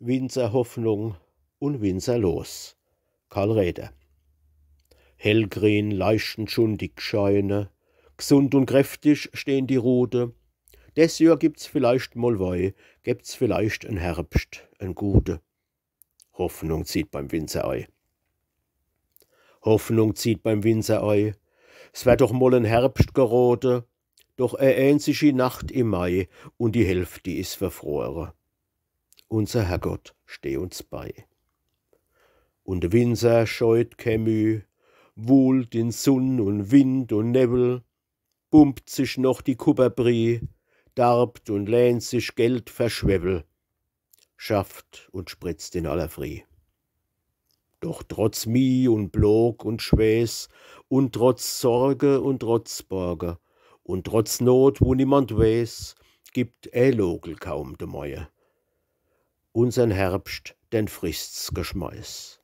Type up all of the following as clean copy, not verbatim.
Winzerhoffnung und Winzerlos. Karl Räder. Hellgrün leuchten schon die Scheune, gesund und kräftig stehen die Rute. Des Jahr gibt's vielleicht mal Wei, gibt's vielleicht en Herbst, en gute. Hoffnung zieht beim Winzerei. Hoffnung zieht beim Winzerei. Es wär doch mal en Herbst gerote, doch einzige Nacht im Mai und die Hälfte is verfroren. Unser Herrgott steh uns bei. Und der Winzer scheut kein Müh, wohlt in Sonn und Wind und Nebel, pumpt sich noch die Kupperbrie, darbt und lehnt sich Geld verschwebel, schafft und spritzt in aller Frie. Doch trotz Mie und Blog und Schwäß und trotz Sorge und trotz Borge und trotz Not, wo niemand weiß, gibt Logel kaum de Mäue. Unsern Herbst, den frisst's Geschmeiß.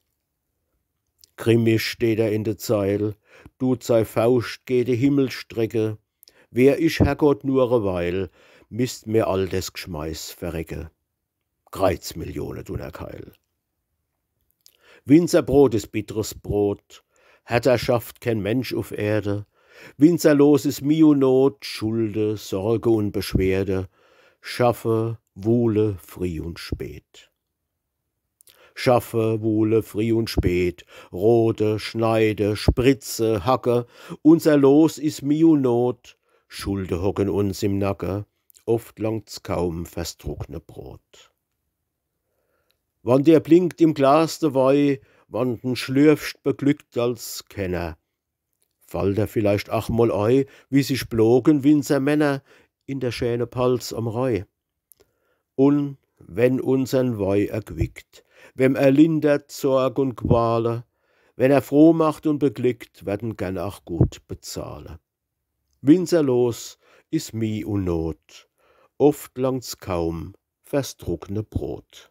Grimmig steht in de Zeil, tut sei Faust geht de Himmelstrecke. Wär ich Herrgott nur e Weil, misst mir all des Geschmeiß verrecke. Kreuzmillionen tun Keil. Winzerbrot ist bitteres Brot, härter schafft kein Mensch auf Erde. Winzerlos ist Mio Not, Schulde, Sorge und Beschwerde, schaffe, wohle, früh und spät. Schaffe, wohle, früh und spät, rote, schneide, spritze, hacke, unser Los ist Mio Not, Schulde hocken uns im Nacken, oft langt's kaum fürs trockne Brot. Wann der blinkt im Glas de Wei, wann den schlürfst beglückt als Kenner, fallt er vielleicht ach mal ei, wie sich blogen Winzermänner in der schöne Palz am Reu. Und wenn unsern Wei erquickt, wem er lindert Sorg und Quale, wenn er froh macht und beglückt, werden gern auch gut bezahle. Winzerlos is Mie und Not, oft langt's kaum fürs trockne Brot.